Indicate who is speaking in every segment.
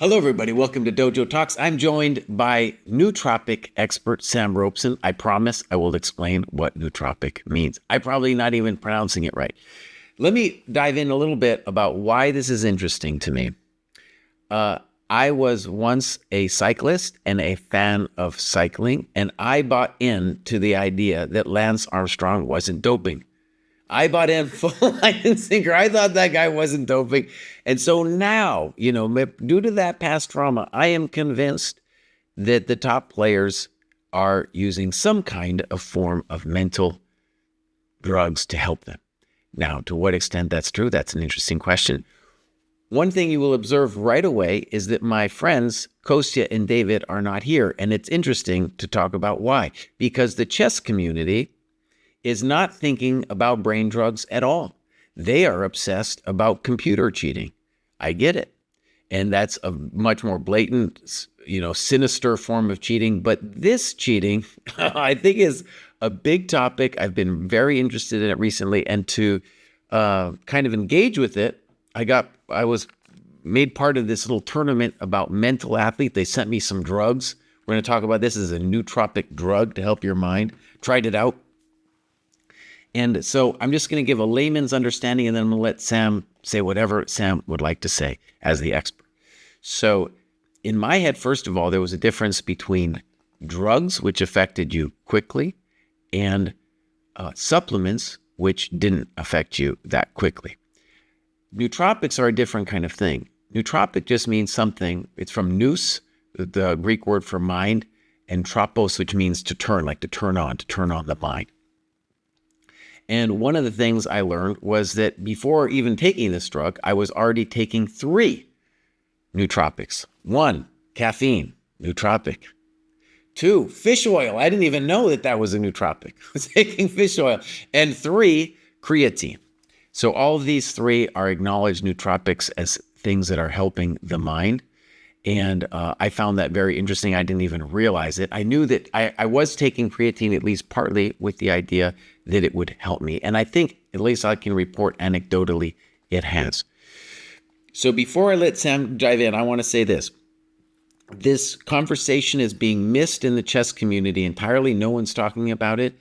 Speaker 1: Hello, everybody. Welcome to Dojo Talks. I'm joined by nootropic expert Sam Robeson. I promise I will explain what nootropic means. I'm probably not even pronouncing it right. Let me dive in a little bit about why this is interesting to me. I was once a cyclist and a fan of cycling, and I bought into the idea that Lance Armstrong wasn't doping. I bought in full line and sinker. I thought that guy wasn't doping. And so now, due to that past trauma, I am convinced that the top players are using some kind of form of mental drugs to help them. Now, to what extent that's true, that's an interesting question. One thing you will observe right away is that my friends, Kostya and David, are not here. And it's interesting to talk about why. Because the chess community is not thinking about brain drugs at all. They are obsessed about computer cheating. I get it. And that's a much more blatant, sinister form of cheating. But this cheating, I think, is a big topic. I've been very interested in it recently. And to kind of engage with it, I was made part of this little tournament about mental athlete. They sent me some drugs. We're going to talk about this as a nootropic drug to help your mind. Tried it out. And so I'm just going to give a layman's understanding, and then I'm going to let Sam say whatever Sam would like to say as the expert. So in my head, first of all, there was a difference between drugs, which affected you quickly, and supplements, which didn't affect you that quickly. Nootropics are a different kind of thing. Nootropic just means something. It's from nous, the Greek word for mind, and tropos, which means to turn, like to turn on the mind. And one of the things I learned was that before even taking this drug, I was already taking 3 nootropics. 1, caffeine, nootropic. 2, fish oil. I didn't even know that was a nootropic. I was taking fish oil. And 3, creatine. So all of these 3 are acknowledged nootropics as things that are helping the mind. And I found that very interesting. I didn't even realize it. I knew that I was taking creatine at least partly with the idea that it would help me. And I think, at least I can report anecdotally, it has. So before I let Sam dive in, I want to say this. This conversation is being missed in the chess community entirely. No one's talking about it.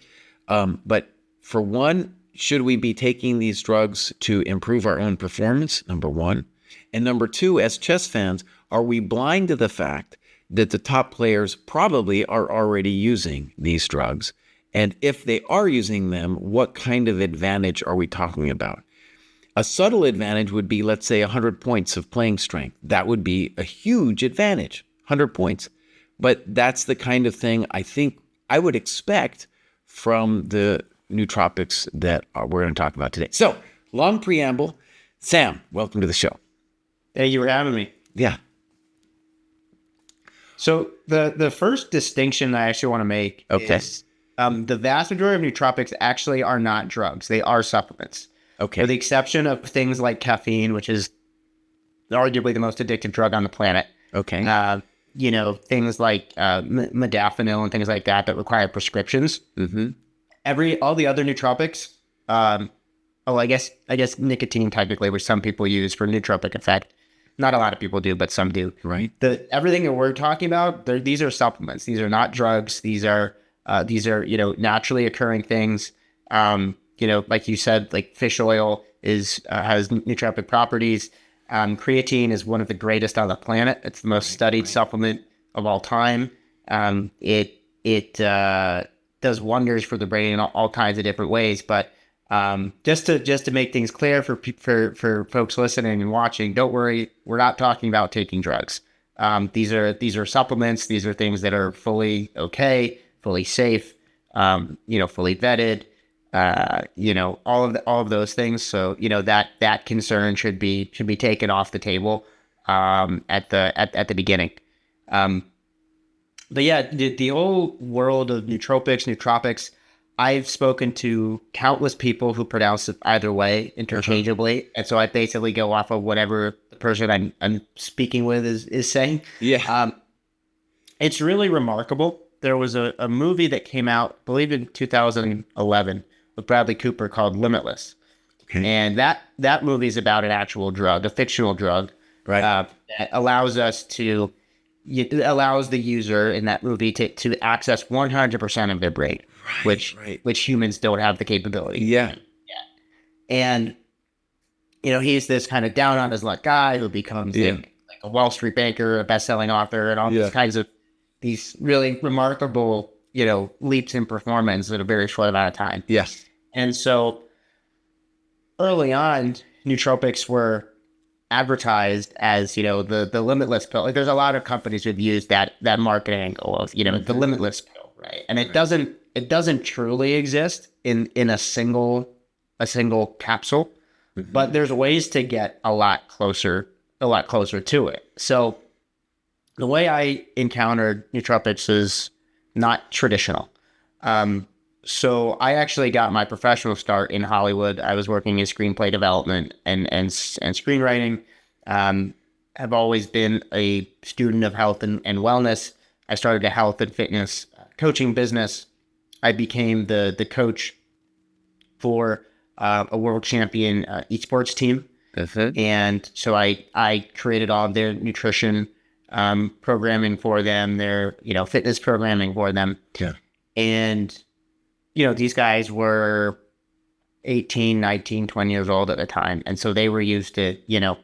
Speaker 1: But for one, should we be taking these drugs to improve our own performance? Number 1. And number 2, as chess fans, are we blind to the fact that the top players probably are already using these drugs? And if they are using them, what kind of advantage are we talking about? A subtle advantage would be, let's say, 100 points of playing strength. That would be a huge advantage, 100 points. But that's the kind of thing I think I would expect from the nootropics that we're going to talk about today. So, long preamble. Sam, welcome to the show.
Speaker 2: Thank you for having me.
Speaker 1: Yeah.
Speaker 2: So the first distinction I actually want to make is the vast majority of nootropics actually are not drugs. They are supplements.
Speaker 1: Okay.
Speaker 2: With the exception of things like caffeine, which is arguably the most addictive drug on the planet.
Speaker 1: Okay.
Speaker 2: Things like modafinil and things like that require prescriptions.
Speaker 1: Mm-hmm.
Speaker 2: All the other nootropics, I guess nicotine technically, which some people use for nootropic effect. Not a lot of people do, but some do.
Speaker 1: Right.
Speaker 2: Everything that we're talking about, these are supplements. These are not drugs. These are naturally occurring things. Like you said, like fish oil has nootropic properties. Creatine is one of the greatest on the planet. It's the most studied supplement of all time. It does wonders for the brain in all kinds of different ways. But just to make things clear for folks listening and watching, don't worry, we're not talking about taking drugs. These are supplements. These are things that are fully okay, fully safe, fully vetted, all of those things. So that concern should be taken off the table at the beginning. But yeah, the whole world of nootropics. I've spoken to countless people who pronounce it either way interchangeably. And so I basically go off of whatever the person I'm speaking with is saying.
Speaker 1: Yeah.
Speaker 2: It's really remarkable. There was a movie that came out, I believe in 2011, with Bradley Cooper called Limitless. Okay. And that movie is about an actual drug, a fictional drug,
Speaker 1: Right.
Speaker 2: That allows us to, it allows the user in that movie to access 100% of their brain, which humans don't have the capability.
Speaker 1: Yeah.
Speaker 2: And, he's this kind of down on his luck guy who becomes like a Wall Street banker, a best-selling author, and all these kinds of these really remarkable, leaps in performance in a very short amount of time.
Speaker 1: Yes.
Speaker 2: And so early on, nootropics were advertised as, the limitless pill. Like, there's a lot of companies who've used that marketing angle of, the limitless pill, right? And it doesn't truly exist in a single capsule, but there's ways to get a lot closer to it. So the way I encountered nootropics is not traditional. So I actually got my professional start in Hollywood. I was working in screenplay development and screenwriting. I've always been a student of health and wellness. I started a health and fitness coaching business. I became the coach for a world champion esports team. And so I created all of their nutrition programming for them, their fitness programming for them.
Speaker 1: Yeah.
Speaker 2: And these guys were 18, 19, 20 years old at the time. And so they were used to,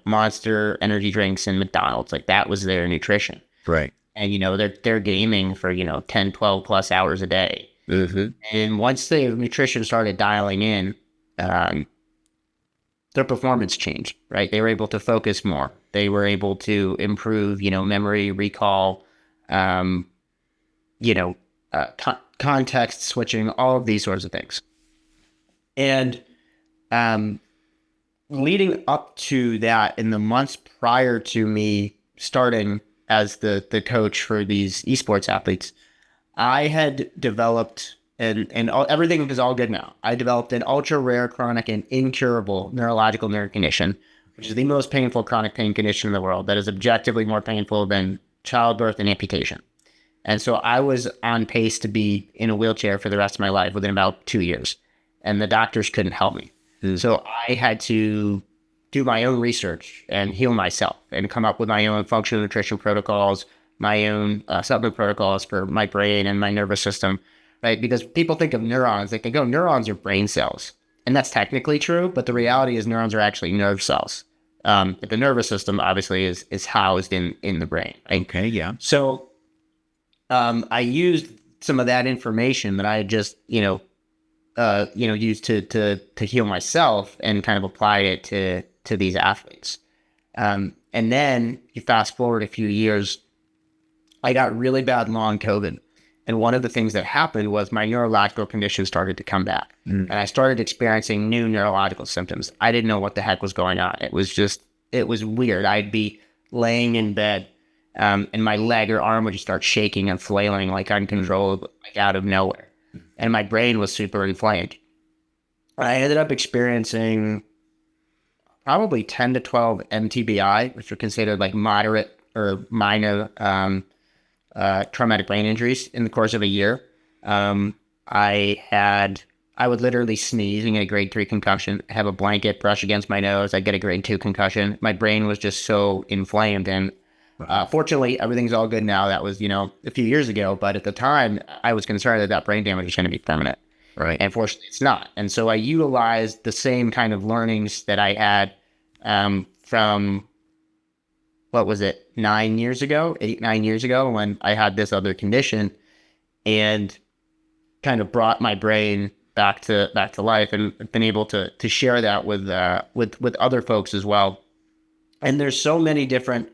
Speaker 2: Monster energy drinks and McDonald's. Like, that was their nutrition.
Speaker 1: Right.
Speaker 2: And, they're gaming for, 10, 12 plus hours a day. And once the nutrition started dialing in, their performance changed, right? They were able to focus more. They were able to improve, memory, recall, context switching, all of these sorts of things. And leading up to that, in the months prior to me starting as the coach for these esports athletes, I had developed, everything is all good now. I developed an ultra rare, chronic, and incurable neurological nerve condition, which is the most painful chronic pain condition in the world, that is objectively more painful than childbirth and amputation. And so I was on pace to be in a wheelchair for the rest of my life within about 2 years. And the doctors couldn't help me. So I had to do my own research and heal myself and come up with my own functional nutrition protocols, my own supplement protocols for my brain and my nervous system, right? Because people think of neurons, they think, oh, neurons are brain cells. And that's technically true, but the reality is neurons are actually nerve cells. But the nervous system obviously is housed in the brain. Right?
Speaker 1: Okay, yeah.
Speaker 2: So I used some of that information that I had just, used to heal myself and kind of applied it to these athletes. And then you fast forward a few years, I got really bad long COVID. And one of the things that happened was my neurological condition started to come back. And I started experiencing new neurological symptoms. I didn't know what the heck was going on. It was weird. I'd be laying in bed, and my leg or arm would just start shaking and flailing like uncontrollable, like out of nowhere. And my brain was super inflamed. I ended up experiencing probably 10 to 12 MTBI, which are considered like moderate or minor traumatic brain injuries in the course of a year. I would literally sneeze and get a grade 3 concussion, have a blanket brush against my nose, I'd get a grade 2 concussion. My brain was just so inflamed. And fortunately, everything's all good now. That was, a few years ago. But at the time, I was concerned that brain damage was going to be permanent.
Speaker 1: Right.
Speaker 2: And fortunately, it's not. And so I utilized the same kind of learnings that I had from, what was it, 9 years ago, 8-9 years ago, when I had this other condition, and kind of brought my brain back to life, and been able to share that with other folks as well. And there's so many different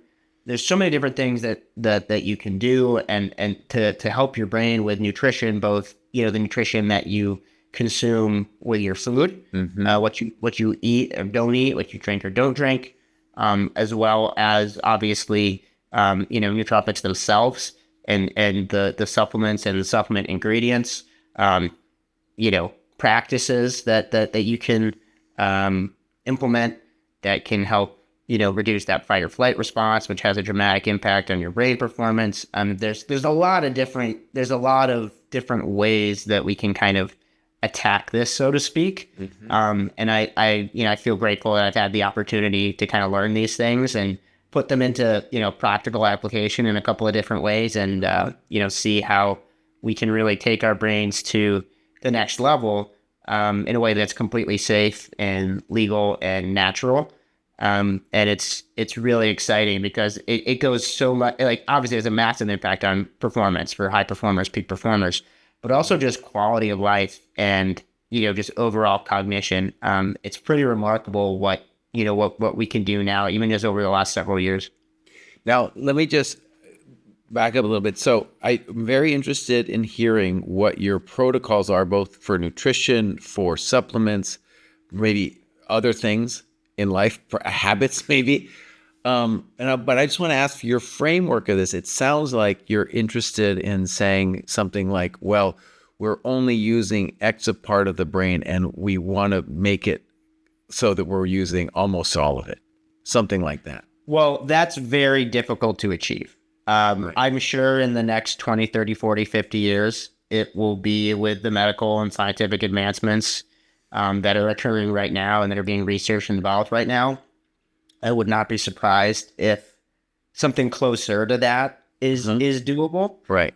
Speaker 2: things that you can do and to help your brain with nutrition, both, the nutrition that you consume with your food, what you eat or don't eat, what you drink or don't drink, as well as obviously, nootropics themselves and the supplements and the supplement ingredients, practices that you can implement that can help, reduce that fight or flight response, which has a dramatic impact on your brain performance. There's a lot of different ways that we can kind of attack this, so to speak. And I feel grateful that I've had the opportunity to kind of learn these things and put them into, practical application in a couple of different ways and, see how we can really take our brains to the next level in a way that's completely safe and legal and natural. And it's really exciting because it goes so much, like obviously there's a massive impact on performance for high performers, peak performers, but also just quality of life and, just overall cognition. It's pretty remarkable what we can do now, even just over the last several years.
Speaker 1: Now, let me just back up a little bit. So I'm very interested in hearing what your protocols are, both for nutrition, for supplements, maybe other things in life, for habits maybe. But I just want to ask for your framework of this. It sounds like you're interested in saying something like, well, we're only using X a part of the brain and we want to make it so that we're using almost all of it. Something like that.
Speaker 2: Well, that's very difficult to achieve. Right. I'm sure in the next 20, 30, 40, 50 years, it will be with the medical and scientific advancements that are occurring right now and that are being researched and developed right now. I would not be surprised if something closer to that is doable.
Speaker 1: Right.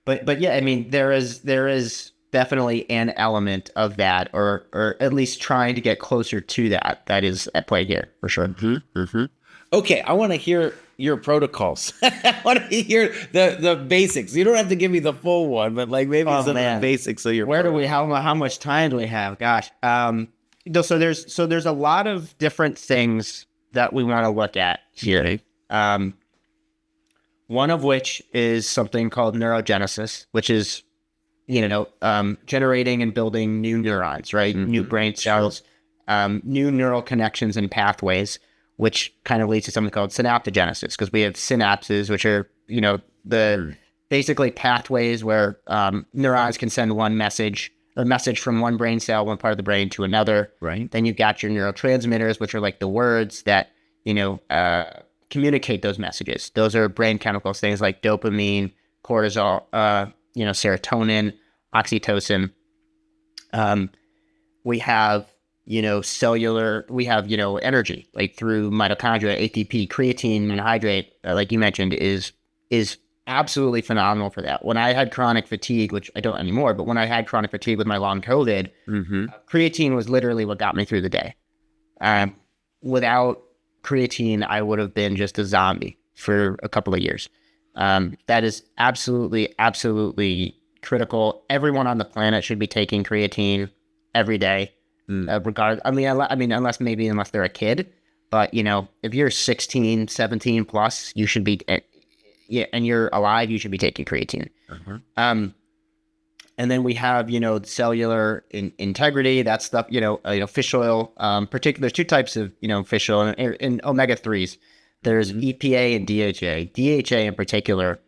Speaker 2: But yeah, I mean, there is definitely an element of that, or at least trying to get closer to that is at play here for sure.
Speaker 1: Mm-hmm. Mm-hmm. Okay, I want to hear your protocols. I want to hear the basics. You don't have to give me the full one, but like maybe some of the basics of your.
Speaker 2: How much time do we have? Gosh. So there's a lot of different things that we want to look at here.
Speaker 1: Okay.
Speaker 2: One of which is something called neurogenesis, which is, generating and building new neurons, right? Mm-hmm. New brain cells, new neural connections and pathways, which kind of leads to something called synaptogenesis, because we have synapses, which are, basically pathways where neurons can send a message from one brain cell, one part of the brain to another.
Speaker 1: Right.
Speaker 2: Then you've got your neurotransmitters, which are like the words that, communicate those messages. Those are brain chemicals, things like dopamine, cortisol, serotonin, oxytocin. We have, cellular, we have, energy, like through mitochondria, ATP, creatine, monohydrate, like you mentioned, is absolutely phenomenal for that. When I had chronic fatigue, which I don't anymore, but when I had chronic fatigue with my long COVID, creatine was literally what got me through the day. Without creatine, I would have been just a zombie for a couple of years. That is absolutely, absolutely critical. Everyone on the planet should be taking creatine every day, unless they're a kid. But, if you're 16, 17 plus, you should be, and you're alive, you should be taking creatine. And then we have, cellular integrity, that stuff, fish oil, particularly, there's two types of, fish oil and omega-3s. There's EPA and DHA. DHA in particular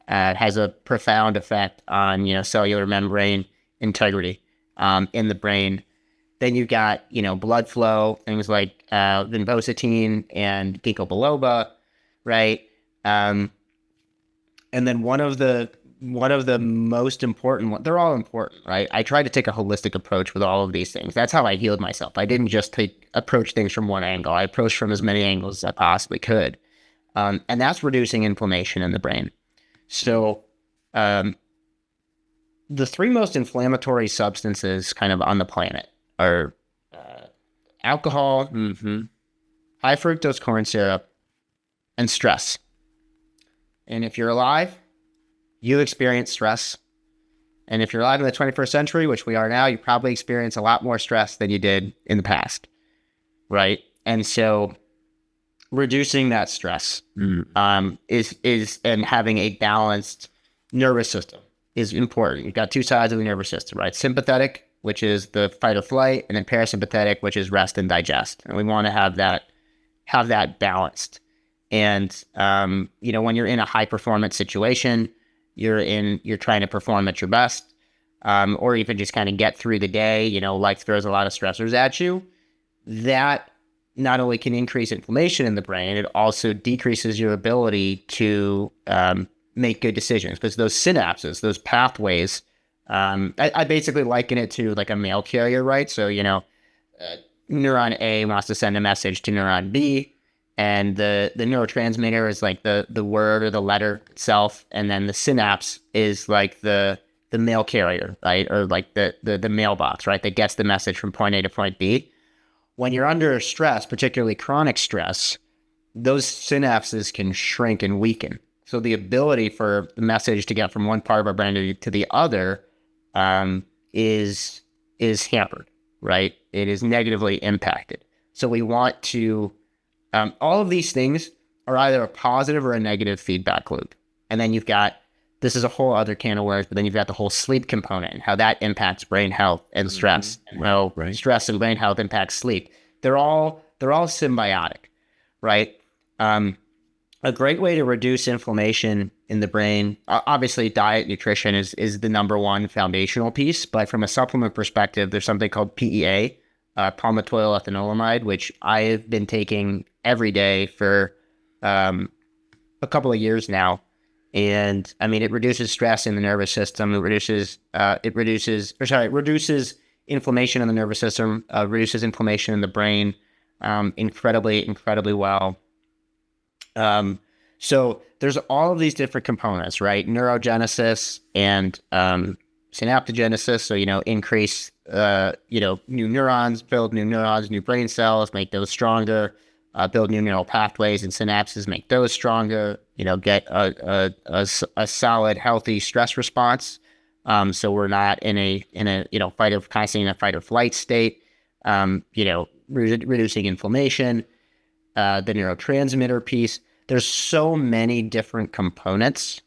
Speaker 2: has a profound effect on, cellular membrane integrity in the brain. Then you've got, blood flow, things like vinpocetine and ginkgo biloba, right? And then one of the most important ones, they're all important, right? I try to take a holistic approach with all of these things. That's how I healed myself. I didn't just approach things from one angle. I approached from as many angles as I possibly could. And that's reducing inflammation in the brain. So the three most inflammatory substances kind of on the planet are alcohol, high fructose corn syrup, and stress. And if you're alive, you experience stress. And if you're alive in the 21st century, which we are now, you probably experience a lot more stress than you did in the past, right? And so reducing that stress is and having a balanced nervous system is important. You've got two sides of the nervous system, right? Sympathetic, which is the fight or flight, and then parasympathetic, which is rest and digest. And we want to have that balanced. And when you're in a high performance situation, you're trying to perform at your best, or even just kind of get through the day. Life throws a lot of stressors at you. That not only can increase inflammation in the brain, it also decreases your ability to make good decisions, because those synapses, those pathways, I basically liken it to like a mail carrier, right? So, neuron A wants to send a message to neuron B, And the neurotransmitter is like the word or the letter itself, and then the synapse is like the mail carrier, right? Or like the mailbox, right? That gets the message from point A to point B. When you're under stress, particularly chronic stress, those synapses can shrink and weaken. So the ability for the message to get from one part of our brain to the other is hampered, right? It is negatively impacted. So we want to, all of these things are either a positive or a negative feedback loop. And then you've got, this is a whole other can of worms, but then you've got the whole sleep component and how that impacts brain health and stress. And how stress and brain health impacts sleep. They're all symbiotic, right? A great way to reduce inflammation in the brain, obviously diet, nutrition is the number one foundational piece, but from a supplement perspective, there's something called PEA, palmitoyl ethanolamide, which I've been taking every day for a couple of years now. And I mean, it reduces stress in the nervous system. It reduces inflammation in the nervous system, reduces inflammation in the brain, incredibly well. So there's all of these different components, right? Neurogenesis and synaptogenesis. So, increase, new neurons, build new neurons, new brain cells, make those stronger, build new neural pathways and synapses, make those stronger, get a solid, healthy stress response. So we're not in a constantly in a fight or flight state, reducing inflammation, the neurotransmitter piece. There's so many different components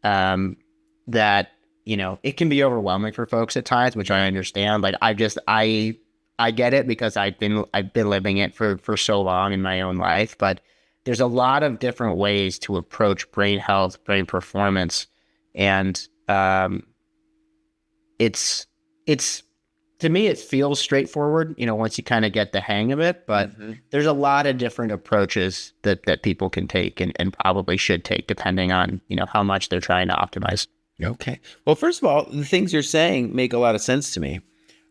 Speaker 2: that, it can be overwhelming for folks at times, which I understand. Like I get it because I've been living it for so long in my own life, but there's a lot of different ways to approach brain health, brain performance. And it's to me, it feels straightforward, once you kind of get the hang of it, but there's a lot of different approaches that people can take and probably should take depending on, how much they're trying to optimize.
Speaker 1: Okay. Well, first of all, the things you're saying make a lot of sense to me.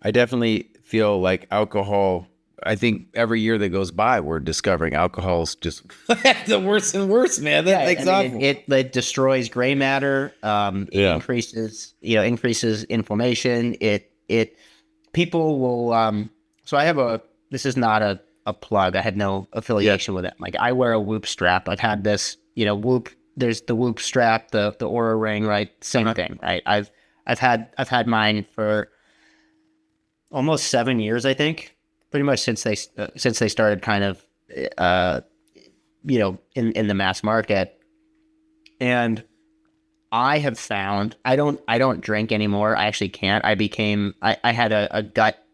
Speaker 1: I definitely feel like alcohol, I think every year that goes by, we're discovering alcohol's just the worse and worse, man.
Speaker 2: It destroys gray matter. Increases inflammation. People will, so I have this is not a plug. I had no affiliation with it. Like I wear a Whoop strap. I've had this, Whoop, there's the Whoop strap, the Oura ring, right? Same thing, right? I've had mine for almost 7 years, I think, pretty much since they started kind of, in the mass market. And I have found I don't drink anymore. I actually can't. I had a gut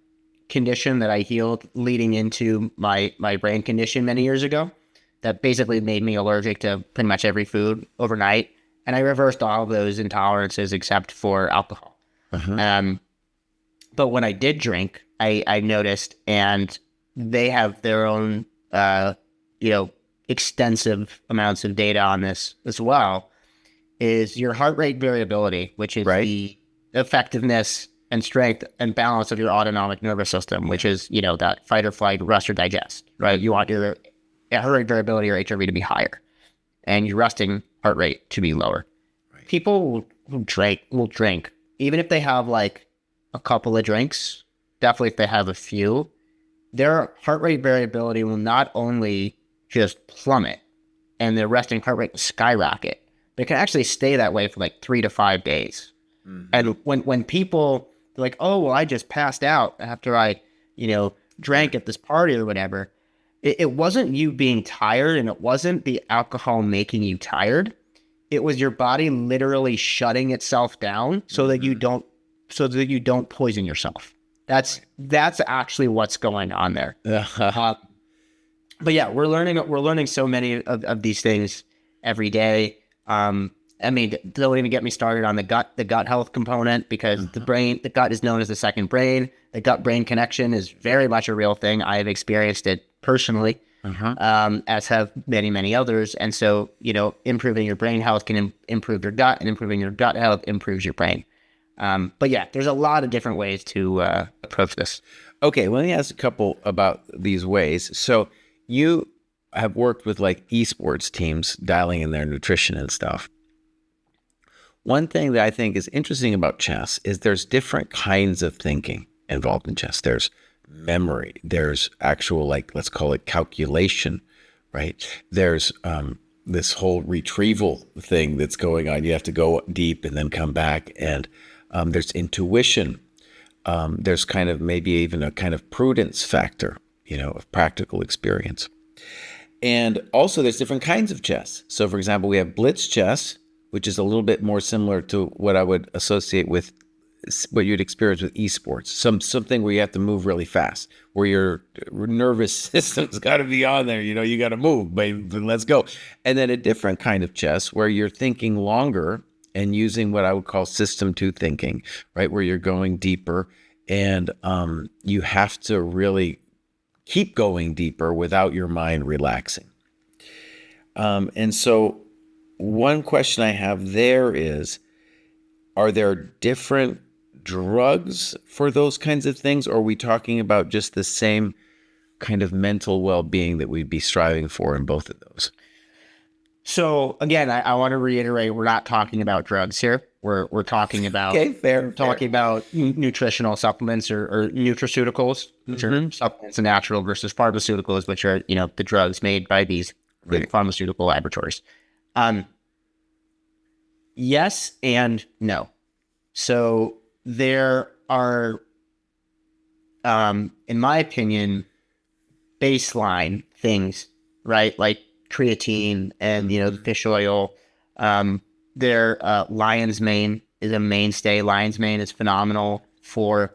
Speaker 2: condition that I healed leading into my brain condition many years ago that basically made me allergic to pretty much every food overnight. And I reversed all of those intolerances except for alcohol. But when I did drink, I noticed, and they have their own, extensive amounts of data on this as well, is your heart rate variability, which is the effectiveness and strength and balance of your autonomic nervous system, which is, that fight or flight, rest or digest, right? You want your heart rate variability or HRV to be higher and your resting heart rate to be lower. Right. People will drink, even if they have like a couple of drinks, definitely if they have a few, their heart rate variability will not only just plummet and their resting heart rate will skyrocket, but it can actually stay that way for like 3 to 5 days. And when people are like, oh, well, I just passed out after I, drank at this party or whatever, it wasn't you being tired and it wasn't the alcohol making you tired. It was your body literally shutting itself down so that you don't poison yourself. That's actually what's going on there. But yeah, we're learning so many of these things every day. Don't even get me started on the gut health component, because the gut is known as the second brain. The gut-brain connection is very much a real thing. I have experienced it personally, as have many, many others. And so, improving your brain health can improve your gut, and improving your gut health improves your brain. But yeah, there's a lot of different ways to approach this.
Speaker 1: Okay, let me ask a couple about these ways. So you have worked with like esports teams dialing in their nutrition and stuff. One thing that I think is interesting about chess is there's different kinds of thinking involved in chess. There's memory, there's actual, like, let's call it calculation, right? There's this whole retrieval thing that's going on. You have to go deep and then come back. And there's intuition. There's kind of maybe even a kind of prudence factor, of practical experience. And also there's different kinds of chess. So for example, we have blitz chess, which is a little bit more similar to what I would associate with what you'd experience with esports. Something where you have to move really fast, where your nervous system's got to be on there. You got to move, baby, let's go. And then a different kind of chess where you're thinking longer and using what I would call system 2 thinking, right? Where you're going deeper and you have to really keep going deeper without your mind relaxing. And so one question I have there is, are there different drugs for those kinds of things? Or are we talking about just the same kind of mental well-being that we'd be striving for in both of those?
Speaker 2: So again, I want to reiterate, we're not talking about drugs here. We're talking about about nutritional supplements or nutraceuticals, which are supplements and natural, versus pharmaceuticals, which are the drugs made by these pharmaceutical laboratories. Yes and no. So there are, in my opinion, baseline things, right? Like creatine and, the fish oil. Lion's mane is a mainstay. Lion's mane is phenomenal for,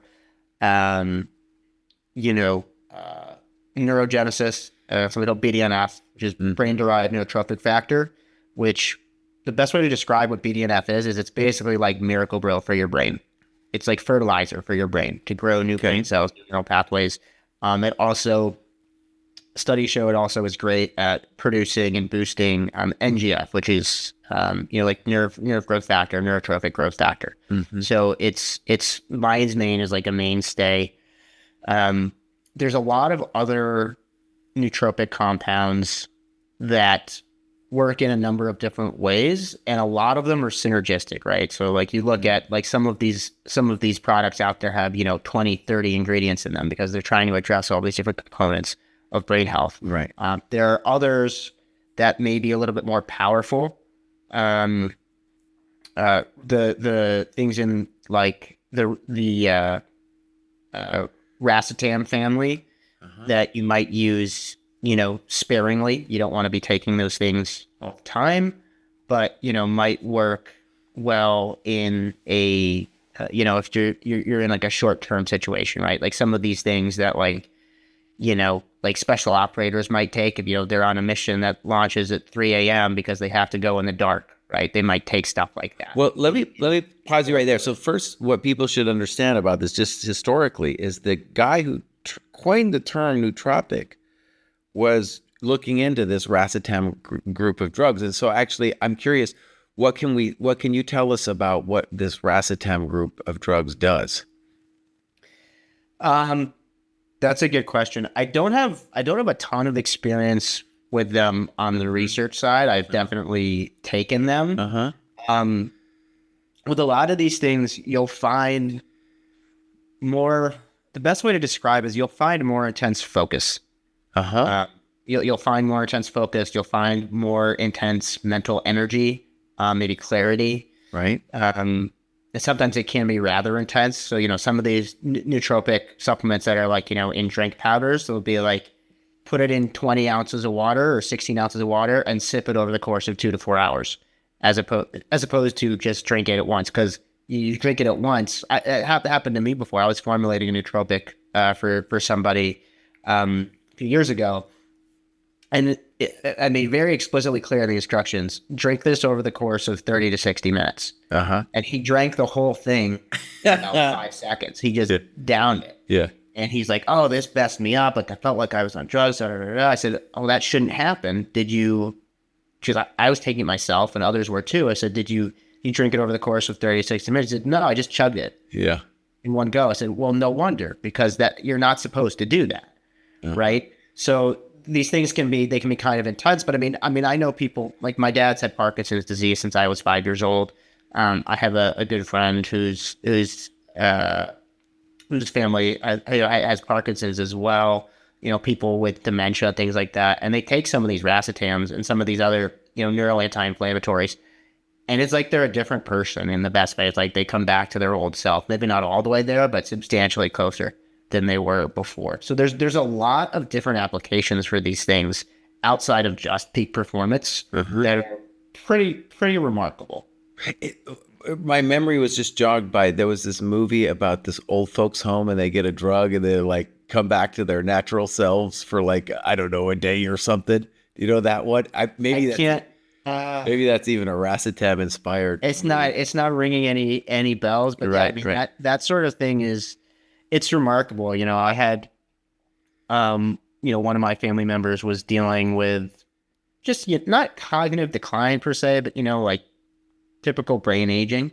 Speaker 2: neurogenesis. Something called BDNF, which is brain-derived neurotrophic factor, which the best way to describe what BDNF is it's basically like Miracle-Gro for your brain. It's like fertilizer for your brain to grow new brain cells, neural pathways. It also, studies show it also is great at producing and boosting NGF, which is like nerve growth factor, neurotrophic growth factor. So it's lion's mane is like a mainstay. There's a lot of other nootropic compounds that work in a number of different ways, and a lot of them are synergistic, right? So like you look at like some of these products out there have 20, 30 ingredients in them because they're trying to address all these different components of brain health.
Speaker 1: Right.
Speaker 2: There are others that may be a little bit more powerful. The things in like the racetam family that you might use sparingly. You don't want to be taking those things all the time, but might work well in a if you're in like a short-term situation, right? Like some of these things that like special operators might take if they're on a mission that launches at 3 a.m. because they have to go in the dark, right? They might take stuff like that.
Speaker 1: Well, let me pause you right there. So first, what people should understand about this, just historically, is the guy who coined the term nootropic was looking into this racetam group of drugs. And so actually, I'm curious, what can you tell us about what this racetam group of drugs does?
Speaker 2: That's a good question. I don't have a ton of experience with them on the research side. I've definitely taken them. With a lot of these things, you'll find the best way to describe is you'll find more intense focus. You'll find more intense focus. You'll find more intense mental energy, maybe clarity.
Speaker 1: Right.
Speaker 2: And sometimes it can be rather intense. So, some of these nootropic supplements that are like, in drink powders, they'll be like, put it in 20 ounces of water or 16 ounces of water and sip it over the course of 2 to 4 hours, as opposed to just drink it at once. Because you drink it at once. It happened to me before. I was formulating a nootropic for somebody a few years ago. And I made very explicitly clear in the instructions, drink this over the course of 30 to 60 minutes. And he drank the whole thing in about 5 seconds. He just downed it.
Speaker 1: Yeah.
Speaker 2: And he's like, oh, this messed me up. Like, I felt like I was on drugs. I said, oh, that shouldn't happen. Did you? Because I was taking it myself and others were too. I said, did you drink it over the course of 30 to 60 minutes? He said, no, I just chugged it.
Speaker 1: Yeah.
Speaker 2: In one go. I said, well, no wonder, because that you're not supposed to do that. Right? So these things can be kind of intense, but I know people, like my dad's had Parkinson's disease since I was 5 years old. I have a good friend whose family has Parkinson's as well. People with dementia, things like that, and they take some of these racetams and some of these other neural anti-inflammatories, and it's like they're a different person in the best way. It's like they come back to their old self, maybe not all the way there, but substantially closer than they were before. So there's a lot of different applications for these things outside of just peak performance that are pretty remarkable.
Speaker 1: My memory was just jogged by, there was this movie about this old folks home and they get a drug and they like come back to their natural selves for like, I don't know, a day or something. You know that one? Maybe that's even a racetam inspired.
Speaker 2: It's not ringing any bells, but
Speaker 1: right.
Speaker 2: That sort of thing it's remarkable. I had, one of my family members was dealing with just not cognitive decline per se, but like typical brain aging.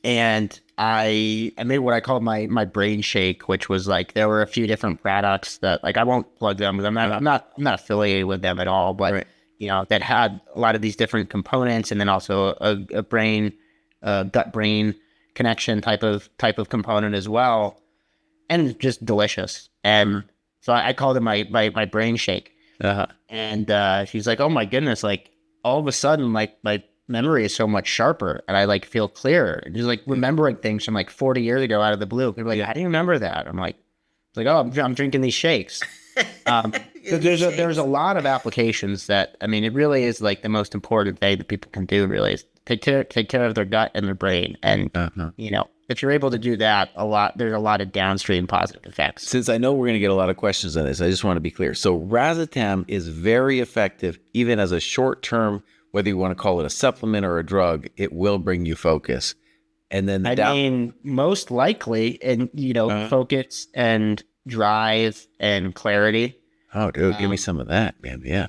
Speaker 2: And I made what I called my brain shake, which was like, there were a few different products that, like, I won't plug them because I'm not affiliated with them at all, but that had a lot of these different components, and then also a brain, gut brain connection type of component as well, and just delicious. And so I called it my brain shake. And she's like, oh my goodness, like all of a sudden, like my memory is so much sharper, and I like feel clearer. Just like remembering things from like 40 years ago out of the blue. People are like, how do you remember that? I'm like, oh, I'm drinking these shakes. So there's a lot of applications that, it really is like the most important thing that people can do really is take care of their gut and their brain. And, if you're able to do that there's a lot of downstream positive effects.
Speaker 1: Since I know we're going to get a lot of questions on this, I just want to be clear. So racetam is very effective, even as a short-term, whether you want to call it a supplement or a drug, it will bring you focus. And then
Speaker 2: most likely, and focus and drive and clarity.
Speaker 1: Oh, dude, give me some of that, man. Yeah.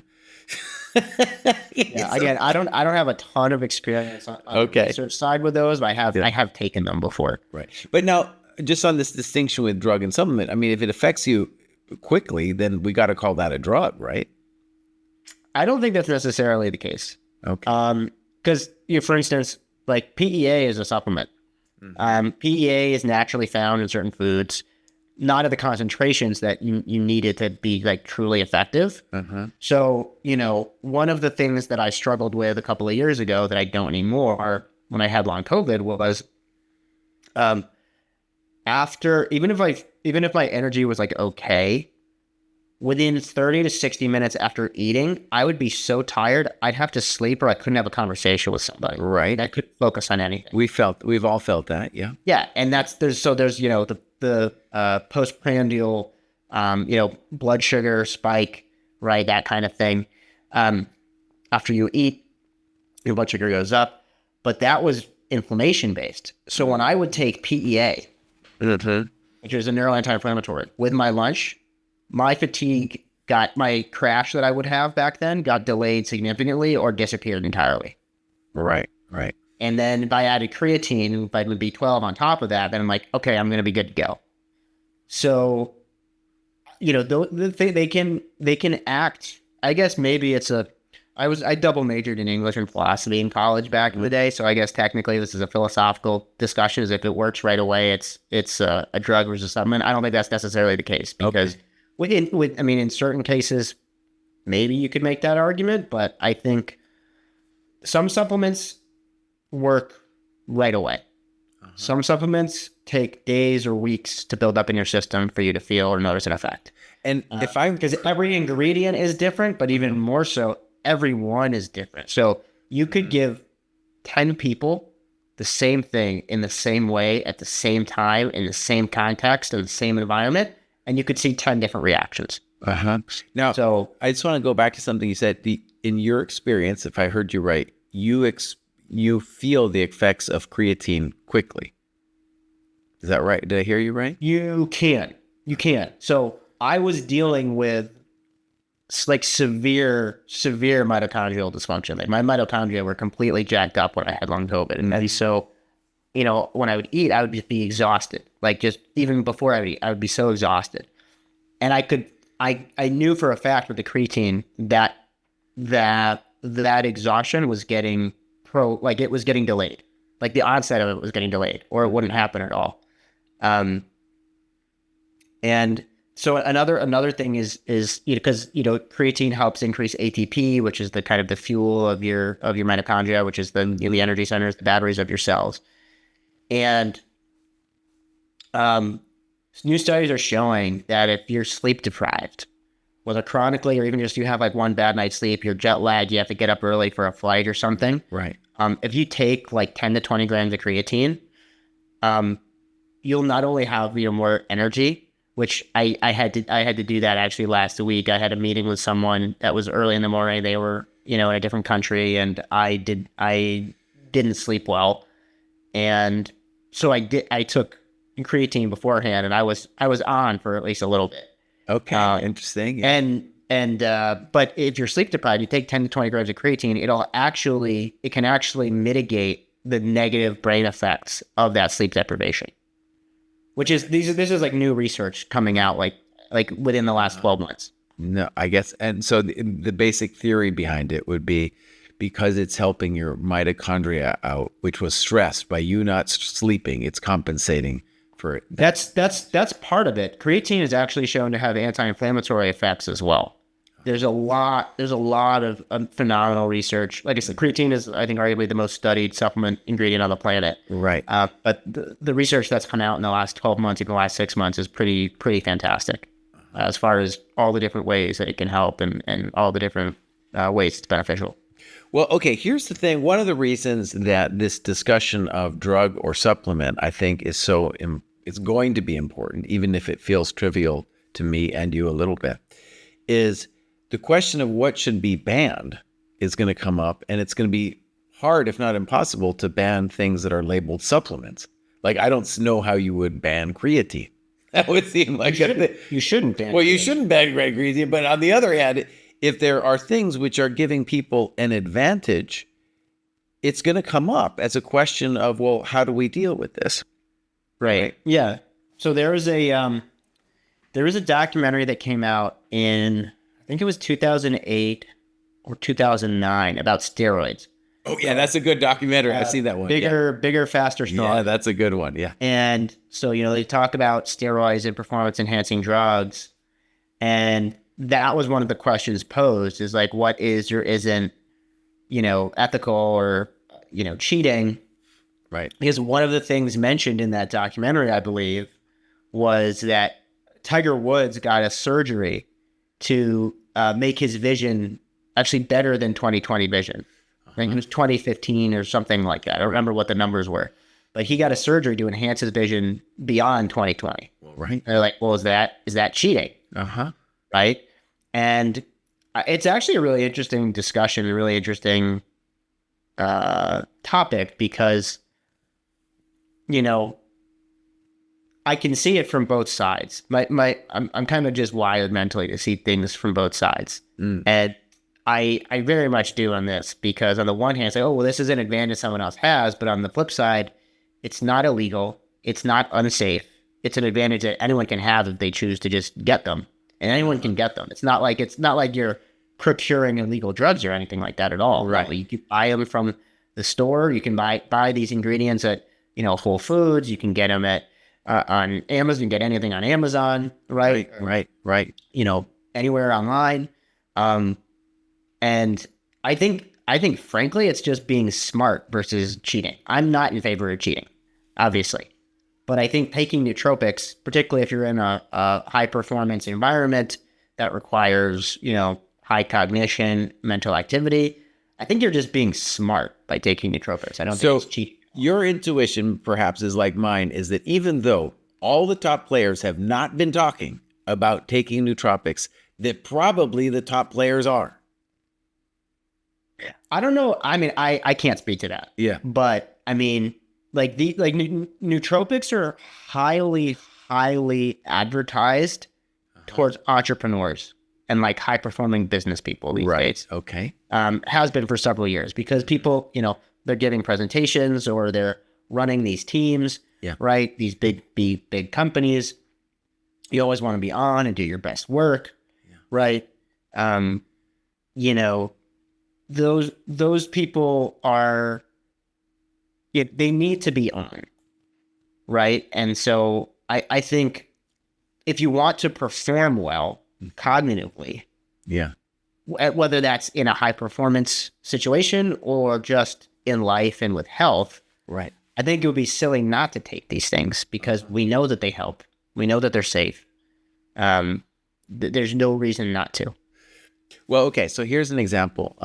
Speaker 2: Again, I don't have a ton of experience on the research side with those, but I have taken them before.
Speaker 1: Right. But now, just on this distinction with drug and supplement, if it affects you quickly, then we got to call that a drug, right?
Speaker 2: I don't think that's necessarily the case.
Speaker 1: Okay.
Speaker 2: Because for instance, like PEA is a supplement. PEA is naturally found in certain foods, not at the concentrations that you need it to be like truly effective. So, one of the things that I struggled with a couple of years ago that I don't anymore when I had long COVID was, even if my energy was like okay, within 30 to 60 minutes after eating, I would be so tired, I'd have to sleep or I couldn't have a conversation with somebody.
Speaker 1: Right.
Speaker 2: I couldn't focus on anything.
Speaker 1: We've all felt that. Yeah.
Speaker 2: Yeah. And there's the postprandial, blood sugar spike, right? That kind of thing. After you eat, your blood sugar goes up, but that was inflammation based. So when I would take PEA, which is a neural anti-inflammatory, with my lunch, my fatigue my crash that I would have back then got delayed significantly or disappeared entirely.
Speaker 1: Right.
Speaker 2: And then if I added creatine, vitamin B12 on top of that, then I'm like, okay, I'm going to be good to go. So, they can act. I guess maybe I double majored in English and philosophy in college back in the day. So I guess technically this is a philosophical discussion. As if it works right away, it's a drug versus a supplement. I don't think that's necessarily the case because in certain cases, maybe you could make that argument, but I think some supplements work right away. Some supplements take days or weeks to build up in your system for you to feel or notice an effect.
Speaker 1: And
Speaker 2: because every ingredient is different, but even more so, everyone is different. So you could give 10 people the same thing in the same way at the same time in the same context in the same environment, and you could see 10 different reactions.
Speaker 1: Now, so I just want to go back to something you said. In your experience, if I heard you right, you feel the effects of creatine quickly. Is that right? Did I hear you right?
Speaker 2: You can. So I was dealing with like severe mitochondrial dysfunction. Like my mitochondria were completely jacked up when I had long COVID. And so, when I would eat, I would just be exhausted. Like just even before I would eat, I would be so exhausted. And I could I knew for a fact with the creatine that exhaustion was getting it was getting delayed. Like the onset of it was getting delayed, or it wouldn't happen at all. And so another thing is because creatine helps increase ATP, which is the kind of the fuel of your mitochondria, which is the energy centers, the batteries of your cells. And new studies are showing that if you're sleep deprived, whether chronically or even just you have like one bad night's sleep, you're jet lagged, you have to get up early for a flight or something.
Speaker 1: Right.
Speaker 2: If you take like 10 to 20 grams of creatine, you'll not only have more energy, which I had to do that actually last week. I had a meeting with someone that was early in the morning. They were in a different country, and I didn't sleep well, and so I took creatine beforehand, and I was on for at least a little bit.
Speaker 1: Okay, interesting. Yeah.
Speaker 2: And but if you're sleep deprived, you take 10 to 20 grams of creatine, it can actually mitigate the negative brain effects of that sleep deprivation. Which is this is like new research coming out like within the last 12 months.
Speaker 1: No, I guess, and so the basic theory behind it would be because it's helping your mitochondria out, which was stressed by you not sleeping, it's compensating for it.
Speaker 2: That's part of it. Creatine is actually shown to have anti-inflammatory effects as well. There's a lot of phenomenal research. Like I said, creatine is, I think, arguably the most studied supplement ingredient on the planet.
Speaker 1: Right.
Speaker 2: But the research that's come out in the last 12 months, even the last 6 months, is pretty fantastic as far as all the different ways that it can help and all the different ways it's beneficial.
Speaker 1: Well, okay, here's the thing. One of the reasons that this discussion of drug or supplement, I think, is it's going to be important, even if it feels trivial to me and you a little bit, is the question of what should be banned is going to come up, and it's going to be hard, if not impossible, to ban things that are labeled supplements. Like, I don't know how you would ban creatine. That would seem like
Speaker 2: you shouldn't ban.
Speaker 1: Well, you shouldn't ban creatine, but on the other hand, if there are things which are giving people an advantage, it's going to come up as a question of, well, how do we deal with this?
Speaker 2: Right. Yeah. So there is a documentary that came out in, I think it was 2008 or 2009 about steroids.
Speaker 1: Oh yeah, that's a good documentary. I've seen that one.
Speaker 2: Bigger, faster, stronger.
Speaker 1: Yeah, that's a good one. Yeah.
Speaker 2: And so, they talk about steroids and performance enhancing drugs. And that was one of the questions posed is like, what is or isn't, ethical or, cheating.
Speaker 1: Right.
Speaker 2: Because one of the things mentioned in that documentary, I believe, was that Tiger Woods got a surgery to make his vision actually better than 20/20 vision. I think it was 2015 or something like that. I don't remember what the numbers were. But he got a surgery to enhance his vision beyond 20/20.
Speaker 1: Right.
Speaker 2: They're like, well, is that cheating?
Speaker 1: Uh-huh.
Speaker 2: Right? And it's actually a really interesting discussion, a really interesting topic because, I can see it from both sides. I'm kind of just wired mentally to see things from both sides. And I very much do on this because on the one hand, it's like, oh, well, this is an advantage someone else has. But on the flip side, it's not illegal. It's not unsafe. It's an advantage that anyone can have if they choose to just get them. And anyone can get them. It's not like you're procuring illegal drugs or anything like that at all.
Speaker 1: Right.
Speaker 2: You can buy them from the store. You can buy these ingredients at, Whole Foods. You can get them at on Amazon. You can get anything on Amazon, right?
Speaker 1: Right.
Speaker 2: Anywhere online. And I think frankly, it's just being smart versus cheating. I'm not in favor of cheating, obviously. But I think taking nootropics, particularly if you're in a high performance environment that requires, high cognition, mental activity, I think you're just being smart by taking nootropics. I don't think it's cheating.
Speaker 1: Your intuition, perhaps, is like mine, is that even though all the top players have not been talking about taking nootropics, that probably the top players are.
Speaker 2: I don't know. I mean, I can't speak to that.
Speaker 1: Yeah.
Speaker 2: But I mean, nootropics are highly advertised towards entrepreneurs and like high performing business people these days.
Speaker 1: Okay.
Speaker 2: Has been for several years because people, they're giving presentations or they're running these teams, right? These big companies. You always want to be on and do your best work. right? You know, those people are, they need to be on, right? And so I think if you want to perform well cognitively,
Speaker 1: Yeah.
Speaker 2: whether that's in a high performance situation or just in life and with health,
Speaker 1: Right.
Speaker 2: I think it would be silly not to take these things because we know that they help. We know that they're safe. There's no reason not to.
Speaker 1: Well, okay. So here's an example.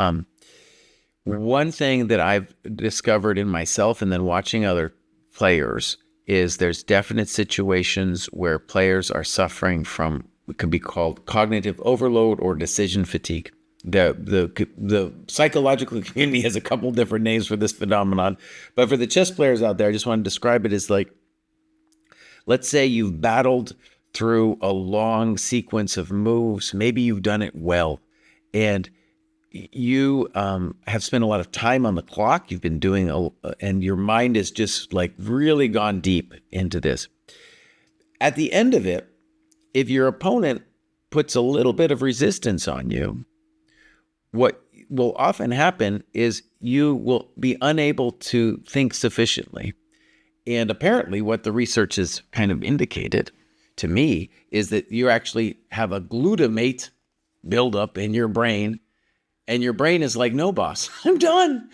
Speaker 1: One thing that I've discovered in myself and then watching other players is there's definite situations where players are suffering from what could be called cognitive overload or decision fatigue. The psychological community has a couple different names for this phenomenon, but for the chess players out there, I just want to describe it as like, let's say you've battled through a long sequence of moves. Maybe you've done it well, and you have spent a lot of time on the clock. You've been doing, and your mind is just like really gone deep into this. At the end of it, if your opponent puts a little bit of resistance on you, what will often happen is you will be unable to think sufficiently. And apparently what the research has kind of indicated to me is that you actually have a glutamate buildup in your brain. And your brain is like, no, boss, I'm done,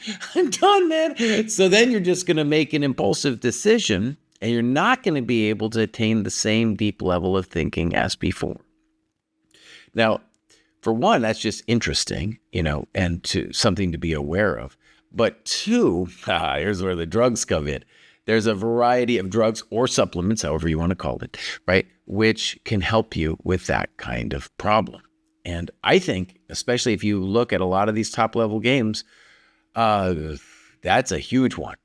Speaker 1: man. So then you're just going to make an impulsive decision and you're not going to be able to attain the same deep level of thinking as before. Now, for one, that's just interesting, and something to be aware of. But two, here's where the drugs come in. There's a variety of drugs or supplements, however you want to call it, right, which can help you with that kind of problem. And I think, especially if you look at a lot of these top-level games, that's a huge one.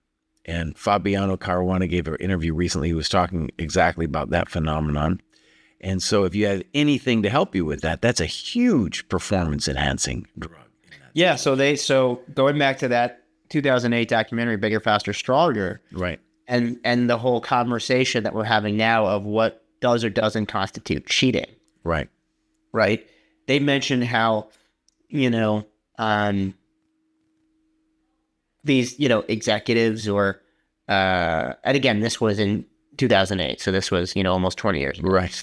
Speaker 1: And Fabiano Caruana gave an interview recently. He was talking exactly about that phenomenon. And so if you have anything to help you with that, that's a huge performance-enhancing drug.
Speaker 2: Yeah, so going back to that 2008 documentary, Bigger, Faster, Stronger,
Speaker 1: right,
Speaker 2: and the whole conversation that we're having now of what does or doesn't constitute cheating,
Speaker 1: right.
Speaker 2: They mentioned how, these, executives or, and again, this was in 2008, so this was, almost 20 years ago.
Speaker 1: Right.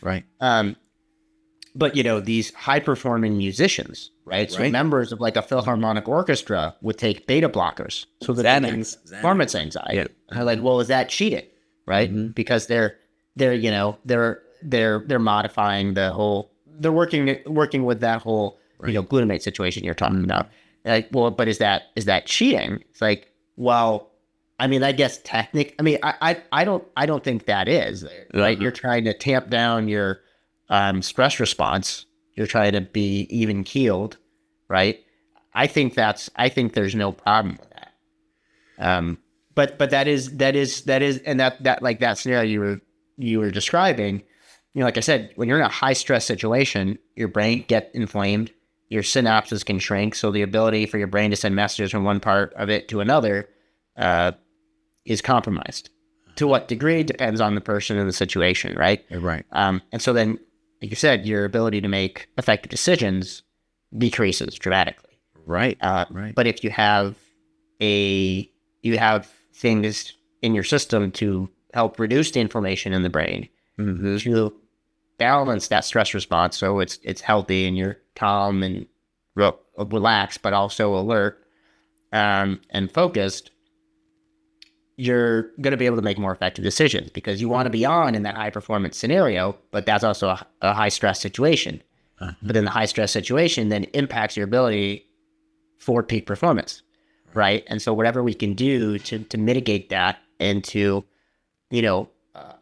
Speaker 2: But, these high-performing musicians, right? So
Speaker 1: Right.
Speaker 2: members of like a Philharmonic orchestra would take beta blockers so that they can
Speaker 1: Xanax.
Speaker 2: performance anxiety.
Speaker 1: Yeah.
Speaker 2: I'm like, well, is that cheating, right?
Speaker 1: Mhm.
Speaker 2: Because they're modifying the whole. They're working with that whole glutamate situation you're talking about. Like, well, but is that cheating? It's like, well, I mean, I guess I don't think that is right.
Speaker 1: Uh-huh.
Speaker 2: You're trying to tamp down your stress response. You're trying to be even keeled, right? I think there's no problem with that. But that is, and that like that scenario you were describing, like I said, when you're in a high stress situation, your brain get inflamed, your synapses can shrink, so the ability for your brain to send messages from one part of it to another is compromised. To what degree depends on the person and the situation, right?
Speaker 1: Right.
Speaker 2: And so then, like you said, your ability to make effective decisions decreases dramatically.
Speaker 1: Right.
Speaker 2: But if you have things in your system to help reduce the inflammation in the brain,
Speaker 1: Mm-hmm.
Speaker 2: to balance that stress response so it's healthy and you're calm and relaxed, but also alert and focused, you're going to be able to make more effective decisions because you want to be on in that high performance scenario, but that's also a high stress situation.
Speaker 1: Uh-huh.
Speaker 2: But then the high stress situation then impacts your ability for peak performance, right? And so whatever we can do to mitigate that and to,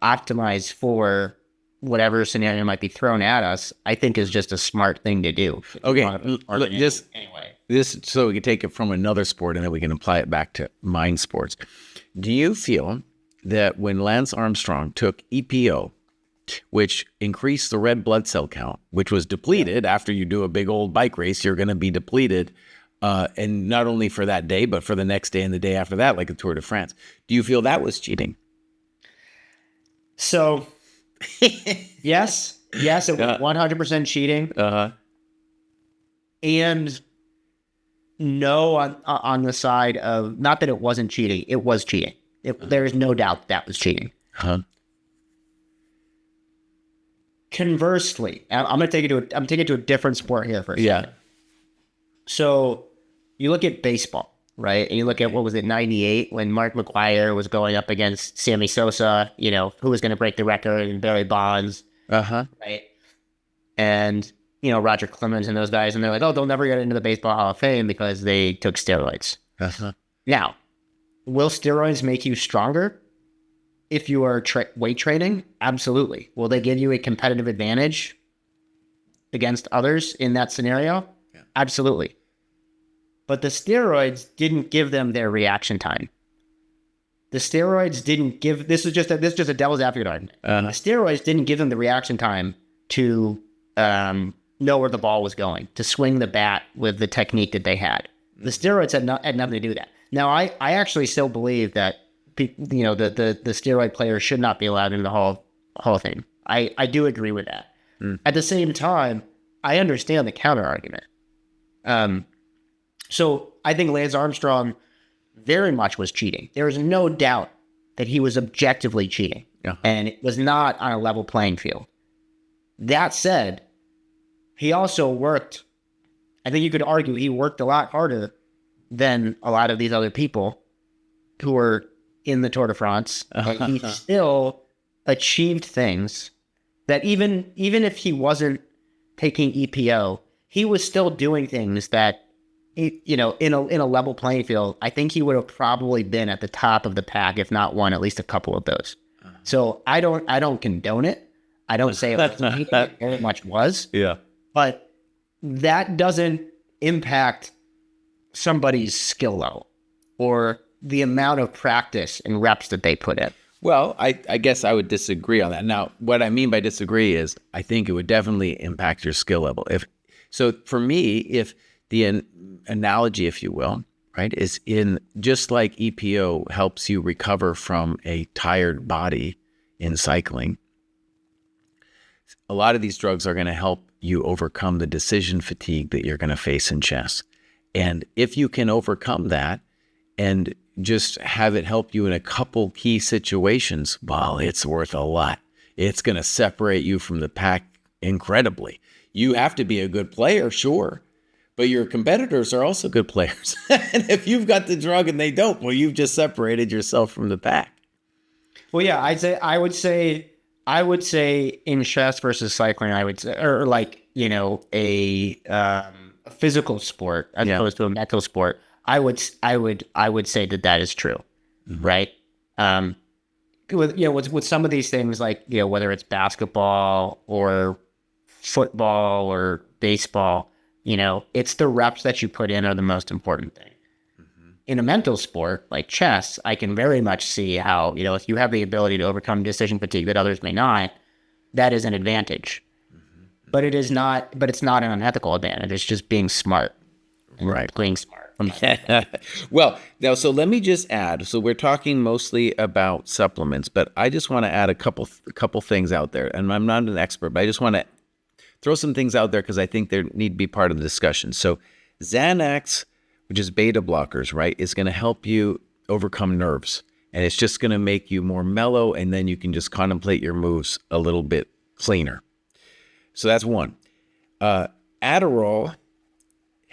Speaker 2: optimize for whatever scenario might be thrown at us, I think is just a smart thing to do.
Speaker 1: Okay,
Speaker 2: Anyway.
Speaker 1: This so we can take it from another sport and then we can apply it back to mind sports. Do you feel that when Lance Armstrong took EPO, which increased the red blood cell count, which was depleted after you do a big old bike race, you're going to be depleted, and not only for that day, but for the next day and the day after that, like a Tour de France. Do you feel that was cheating?
Speaker 2: So, yes, it was 100% cheating.
Speaker 1: Uh-huh.
Speaker 2: And no on the side of, not that it wasn't cheating, it was cheating. There is no doubt that was cheating.
Speaker 1: Huh?
Speaker 2: Conversely, I'm going to take it to a different sport here for a second.
Speaker 1: Yeah.
Speaker 2: So you look at baseball, right? And you look at, what was it, 98, when Mark McGwire was going up against Sammy Sosa, who was going to break the record, and Barry Bonds, right? And, Roger Clemens and those guys, and they're like, oh, they'll never get into the Baseball Hall of Fame because they took steroids. Now, will steroids make you stronger if you are weight training? Absolutely. Will they give you a competitive advantage against others in that scenario? Yeah. Absolutely. But the steroids didn't give them their reaction time. The steroids didn't give, this is just a devil's advocate argument. The steroids didn't give them the reaction time to know where the ball was going, to swing the bat with the technique that they had. The steroids had nothing to do with that. Now, I actually still believe that the steroid players should not be allowed into the Hall of Fame. I do agree with that. At the same time, I understand the counter argument. So I think Lance Armstrong very much was cheating. There is no doubt that he was objectively cheating, and it was not on a level playing field. That said, he also worked, I think you could argue he worked a lot harder than a lot of these other people who were in the Tour de France. And he still achieved things that even if he wasn't taking EPO, he was still doing things that, in a level playing field, I think he would have probably been at the top of the pack, if not won at least a couple of those. So I don't condone it. I don't say it very much was.
Speaker 1: Yeah.
Speaker 2: But that doesn't impact somebody's skill level or the amount of practice and reps that they put in.
Speaker 1: Well, I guess I would disagree on that. Now, what I mean by disagree is I think it would definitely impact your skill level. So for me, if the analogy, if you will, right, is in just like EPO helps you recover from a tired body in cycling, a lot of these drugs are going to help you overcome the decision fatigue that you're going to face in chess. And if you can overcome that and just have it help you in a couple key situations, well, it's worth a lot. It's going to separate you from the pack incredibly. You have to be a good player, sure, but your competitors are also good players. And if you've got the drug and they don't, well, you've just separated yourself from the pack.
Speaker 2: Well, yeah, I would say in chess versus cycling, I would say, or like, a physical sport as opposed to a mental sport, I would say that is true, right? With some of these things, like, whether it's basketball or football or baseball, it's the reps that you put in are the most important thing. In a mental sport like chess, I can very much see how, if you have the ability to overcome decision fatigue that others may not, that is an advantage. But it's not an unethical advantage. It's just being smart.
Speaker 1: Right.
Speaker 2: Playing smart.
Speaker 1: Well, now, so let me just add, so we're talking mostly about supplements, but I just want to add a couple things out there. And I'm not an expert, but I just want to throw some things out there because I think they need to be part of the discussion. So Xanax, which is beta blockers, right, is going to help you overcome nerves. And it's just going to make you more mellow, and then you can just contemplate your moves a little bit cleaner. So that's one. Adderall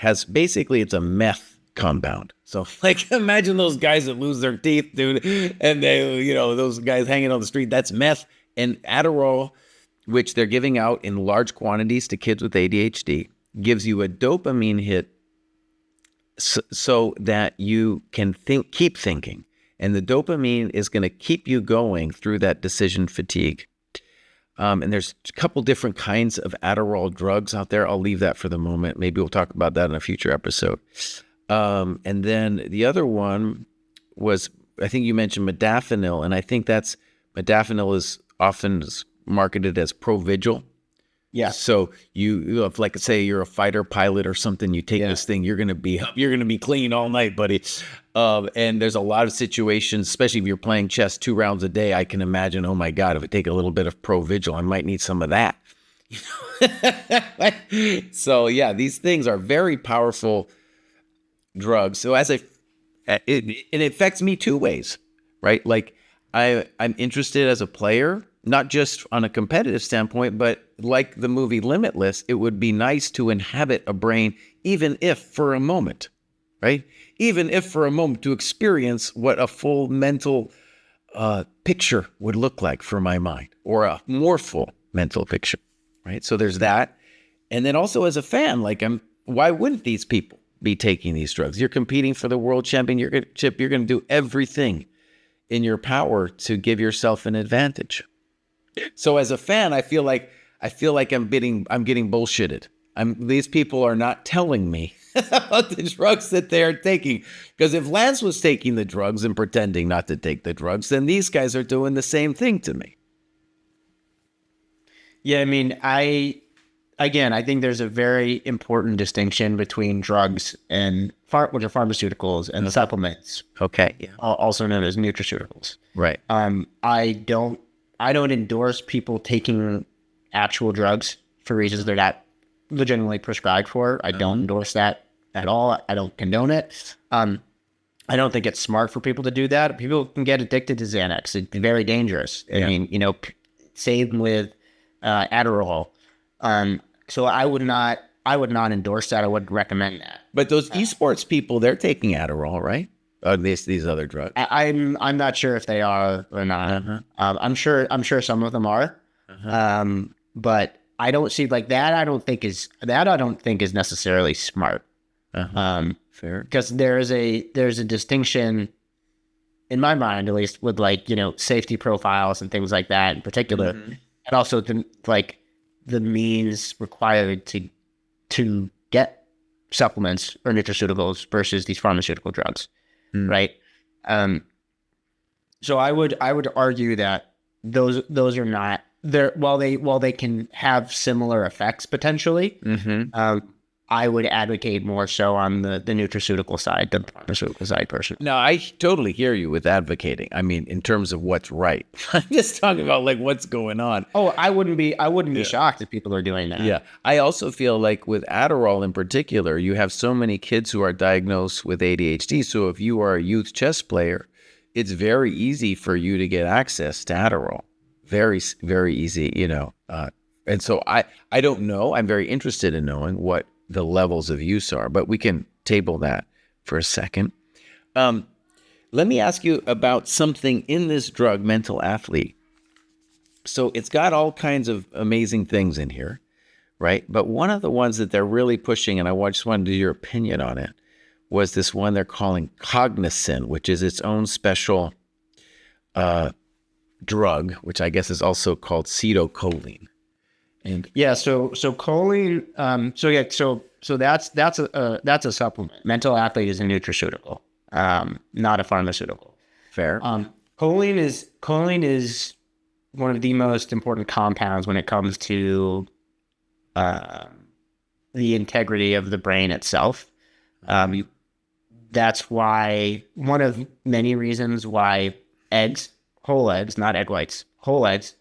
Speaker 1: it's a meth compound. So like imagine those guys that lose their teeth, dude, and they, those guys hanging on the street, that's meth. And Adderall, which they're giving out in large quantities to kids with ADHD, gives you a dopamine hit so that you can keep thinking. And the dopamine is going to keep you going through that decision fatigue. And there's a couple different kinds of Adderall drugs out there. I'll leave that for the moment. Maybe we'll talk about that in a future episode. And then the other one was, I think you mentioned modafinil, and I think modafinil is often marketed as Provigil.
Speaker 2: Yeah.
Speaker 1: So you if, like, say you're a fighter pilot or something, you take this thing, you're gonna be clean all night, buddy. And there's a lot of situations, especially if you're playing chess 2 rounds a day. I can imagine, oh my God, if I take a little bit of Provigil, I might need some of that. So yeah, these things are very powerful drugs. So it affects me two ways, right? Like I'm interested as a player, not just on a competitive standpoint, but like the movie Limitless, it would be nice to inhabit a brain, even if for a moment, right? Even if for a moment to experience what a full mental picture would look like for my mind, or a more full mental picture, right? So there's that. And then also as a fan, like why wouldn't these people be taking these drugs? You're competing for the world championship. You're going to do everything in your power to give yourself an advantage. So as a fan, I feel like I'm getting bullshitted. These people are not telling me about the drugs that they are taking. Because if Lance was taking the drugs and pretending not to take the drugs, then these guys are doing the same thing to me.
Speaker 2: Yeah, I mean, I think there's a very important distinction between drugs and which are pharmaceuticals and supplements.
Speaker 1: Okay. Yeah.
Speaker 2: Also known as nutraceuticals.
Speaker 1: Right.
Speaker 2: I don't endorse people taking actual drugs for reasons they're not legitimately prescribed for. I don't endorse that at all. I don't condone it. I don't think it's smart for people to do that. People can get addicted to Xanax. It's very dangerous. I mean, same with Adderall. So I would not endorse that. I wouldn't recommend that.
Speaker 1: But those esports people, they're taking Adderall, right? These other drugs.
Speaker 2: I'm not sure if they are or not. I'm sure some of them are. But I don't see like that. I don't think is necessarily smart.
Speaker 1: Fair.
Speaker 2: Because there's a distinction in my mind, at least, with safety profiles and things like that in particular, and also the means required to get supplements or nutraceuticals versus these pharmaceutical drugs, right? So I would argue that those are not there. While they can have similar effects potentially, I would advocate more so on the nutraceutical side than the pharmaceutical side, personally.
Speaker 1: No, I totally hear you with advocating. I mean, in terms of what's right. I'm just talking about like what's going on.
Speaker 2: Oh, I wouldn't be shocked if people are doing that.
Speaker 1: Yeah. I also feel like with Adderall in particular, you have so many kids who are diagnosed with ADHD. So if you are a youth chess player, it's very easy for you to get access to Adderall. Very, very easy, and so I don't know. I'm very interested in knowing what the levels of use are, but we can table that for a second. Let me ask you about something in this drug, Mental Athlete. So it's got all kinds of amazing things in here, right? But one of the ones that they're really pushing, and I just wanted to do your opinion on it, was this one they're calling Cognizin, which is its own special drug, which I guess is also called acetylcholine. And
Speaker 2: yeah, so choline, so that's a supplement. Mental Athlete is a nutraceutical, not a pharmaceutical.
Speaker 1: Fair.
Speaker 2: Choline is one of the most important compounds when it comes to the integrity of the brain itself. That's why one of many reasons why whole eggs, not egg whites, whole eggs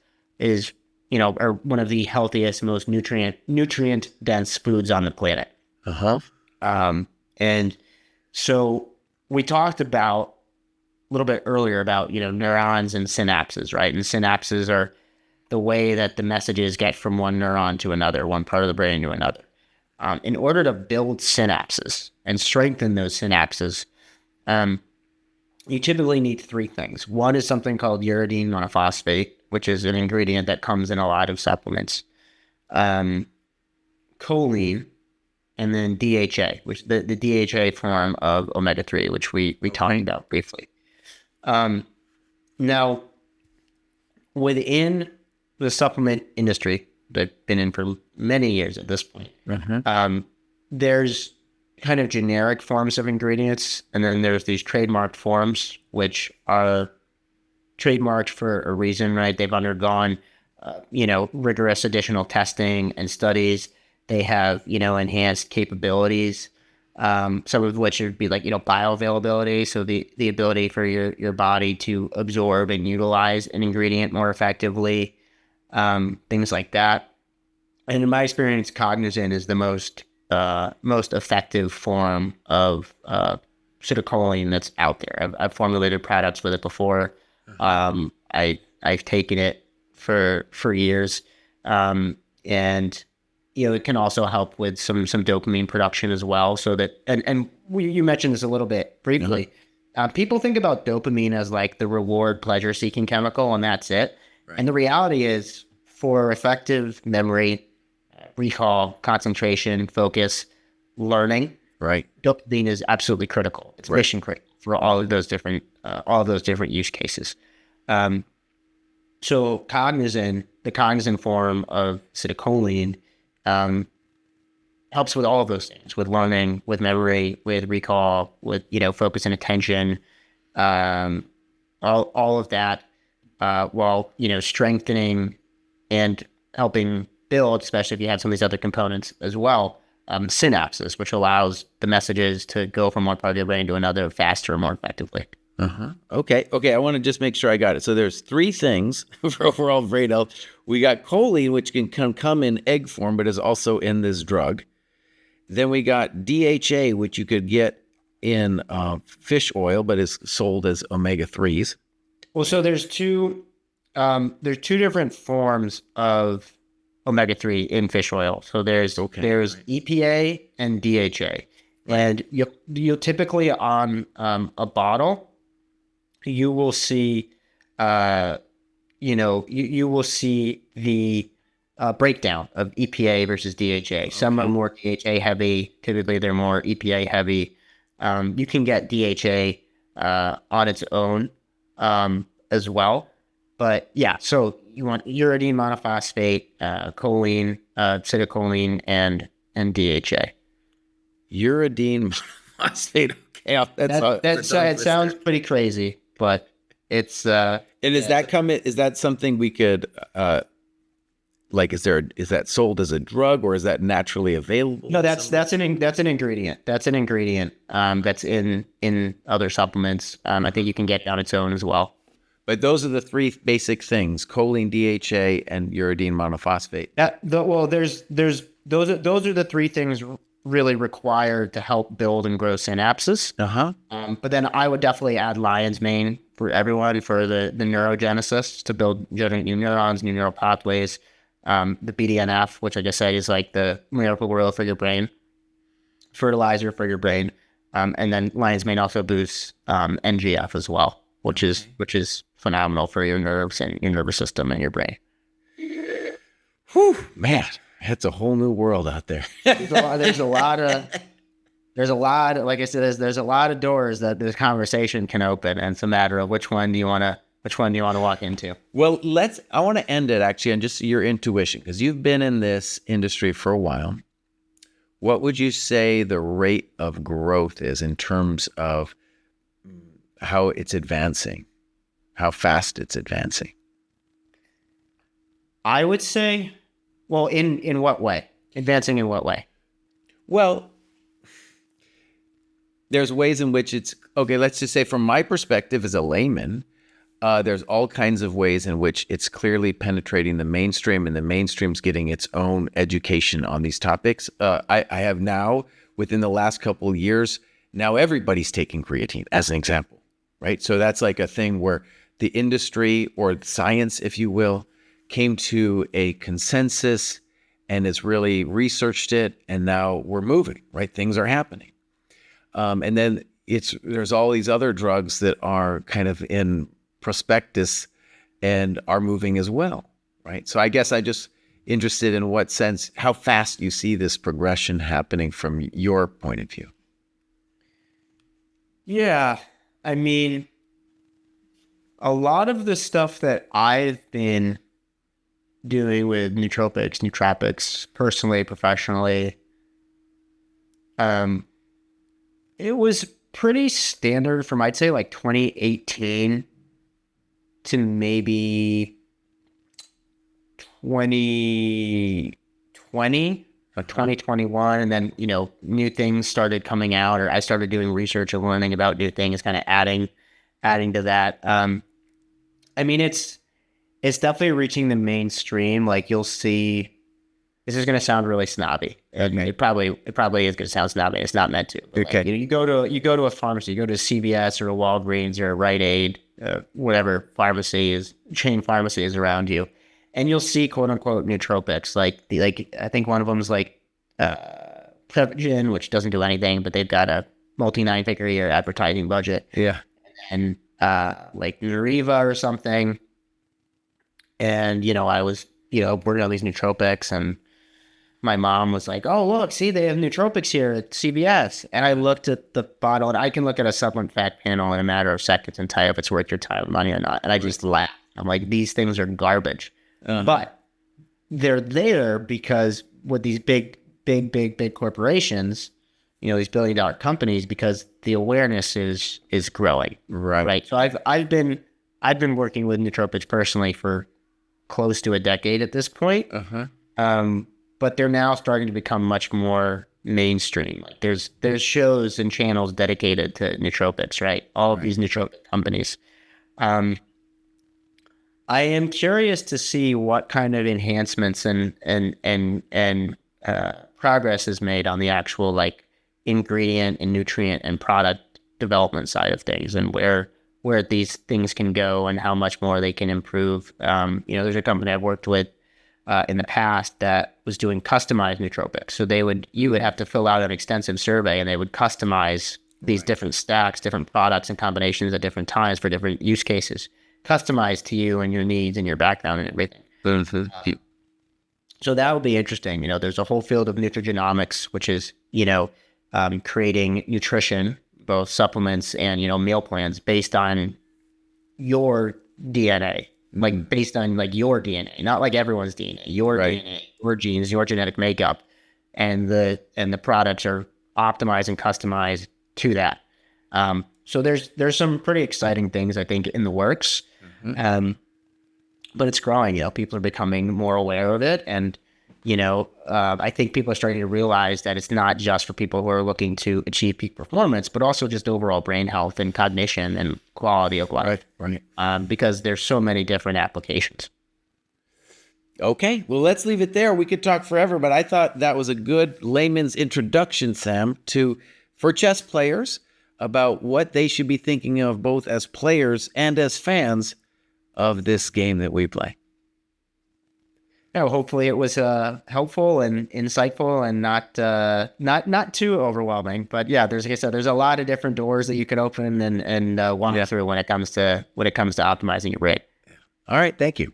Speaker 2: are one of the healthiest, most nutrient dense foods on the planet. And so we talked about a little bit earlier about, neurons and synapses, right? And synapses are the way that the messages get from one neuron to another, one part of the brain to another. In order to build synapses and strengthen those synapses, you typically need three things. One is something called uridine monophosphate, which is an ingredient that comes in a lot of supplements. Choline, and then DHA, which the DHA form of omega-3, which we talked about briefly. Now, within the supplement industry that I've been in for many years at this point, there's kind of generic forms of ingredients, and then there's these trademarked forms, which are trademarked for a reason, right? They've undergone, rigorous additional testing and studies. They have, enhanced capabilities, some of which would be like, bioavailability. So the ability for your body to absorb and utilize an ingredient more effectively, things like that. And in my experience, cognizant is the most effective form of acetylcholine that's out there. I've formulated products with it before. I've taken it for years, and it can also help with some dopamine production as well. So that you mentioned this a little bit briefly. People think about dopamine as like the reward pleasure seeking chemical, and that's it. Right. And the reality is, for effective memory, recall, concentration, focus, learning,
Speaker 1: right,
Speaker 2: dopamine is absolutely critical. It's mission critical for all of those different use cases. So the cognizant form of acetylcholine helps with all of those things, with learning, with memory, with recall, with focus and attention, all of that, while strengthening and helping build, especially if you have some of these other components as well, synapses, which allows the messages to go from one part of your brain to another faster and more effectively.
Speaker 1: Okay. I want to just make sure I got it. So there's three things for overall brain health. We got choline, which can come in egg form, but is also in this drug. Then we got DHA, which you could get in fish oil, but is sold as omega-3s.
Speaker 2: Well, so there's two different forms of omega-3 in fish oil. So there's EPA and DHA, and you'll typically on a bottle, you will see you will see the breakdown of EPA versus DHA. Some are more DHA heavy. Typically, they're more EPA heavy. You can get DHA on its own as well. But yeah, so you want uridine monophosphate, choline, acetylcholine, and DHA.
Speaker 1: Uridine monophosphate. Okay,
Speaker 2: it sounds pretty crazy, but it's
Speaker 1: and is that something we could is that sold as a drug, or is that naturally available?
Speaker 2: No, that's an ingredient. That's an ingredient that's in other supplements. I think you can get it on its own as well.
Speaker 1: But those are the three basic things: choline, DHA, and uridine monophosphate.
Speaker 2: Those are the three things really required to help build and grow synapses. But then I would definitely add lion's mane for everyone, for the neurogenesis, to build new neurons, new neural pathways. The BDNF, which I just said is like the miracle grow for your brain, fertilizer for your brain. And then lion's mane also boosts NGF as well, which is phenomenal for your nerves and your nervous system and your brain.
Speaker 1: Whew, man, it's a whole new world out there.
Speaker 2: There's a lot, like I said, there's a lot of doors that this conversation can open, and it's a matter of which one do you want to walk into?
Speaker 1: Well, I want to end it actually on just your intuition, because you've been in this industry for a while. What would you say the rate of growth is in terms of how it's advancing, how fast it's advancing?
Speaker 2: I would say, well, in what way? Advancing in what way?
Speaker 1: Well, there's ways in which it's, okay, let's just say from my perspective as a layman, there's all kinds of ways in which it's clearly penetrating the mainstream, and the mainstream's getting its own education on these topics. I have now, within the last couple of years, now everybody's taking creatine as an example, right? So that's like a thing where the industry, or science, if you will, came to a consensus and has really researched it, and now we're moving, right? Things are happening. And then there's all these other drugs that are kind of in prospectus and are moving as well, right? So I guess I just interested in what sense, how fast you see this progression happening from your point of view.
Speaker 2: Yeah, I mean, a lot of the stuff that I've been doing with nootropics, personally, professionally, it was pretty standard from, I'd say, like 2018 to maybe 2020 or 2021. And then, new things started coming out, or I started doing research and learning about new things, kind of adding to that. I mean, it's definitely reaching the mainstream. Like, you'll see this is going to sound really snobby, and it probably is going to sound snobby. It's not meant to. But
Speaker 1: Okay.
Speaker 2: like, you go to a pharmacy, you go to a CVS or a Walgreens or a Rite Aid, whatever chain pharmacy is around you, and you'll see quote unquote nootropics. Like I think one of them is like Prevagen, which doesn't do anything, but they've got a multi-nine-figure a year advertising budget.
Speaker 1: Yeah.
Speaker 2: And like Nuriva or something. And, I was, working on these nootropics, and my mom was like, oh, look, see, they have nootropics here at CVS. And I looked at the bottle, and I can look at a supplement fact panel in a matter of seconds and tell you if it's worth your time and money or not. And I just laughed. I'm like, these things are garbage. But they're there because with these big corporations, these billion-dollar companies, because the awareness is growing. Right. So I've been working with nootropics personally for close to a decade at this point. But they're now starting to become much more mainstream. Like there's shows and channels dedicated to nootropics, right? All of these nootropic companies. I am curious to see what kind of enhancements and progress is made on the actual like ingredient and nutrient and product development side of things, and where these things can go and how much more they can improve. There's a company I've worked with in the past that was doing customized nootropics. So you would have to fill out an extensive survey, and they would customize these different stacks, different products and combinations at different times for different use cases, customized to you and your needs and your background and everything. So that would be interesting. There's a whole field of nutrigenomics, which is, creating nutrition, both supplements and, meal plans based on your DNA, like based on like your DNA, not like everyone's DNA, your DNA, your genes, your genetic makeup, and the products are optimized and customized to that. So there's some pretty exciting things, I think, in the works. But it's growing. People are becoming more aware of it, and I think people are starting to realize that it's not just for people who are looking to achieve peak performance, but also just overall brain health and cognition and quality of life. Right. Because there's so many different applications.
Speaker 1: Okay, well, let's leave it there. We could talk forever, but I thought that was a good layman's introduction, Sam, for chess players about what they should be thinking of both as players and as fans of this game that we play.
Speaker 2: Hopefully it was helpful and insightful and not too overwhelming. But yeah, like I said, there's a lot of different doors that you could open and walk through when it comes to optimizing your rig.
Speaker 1: All right, thank you.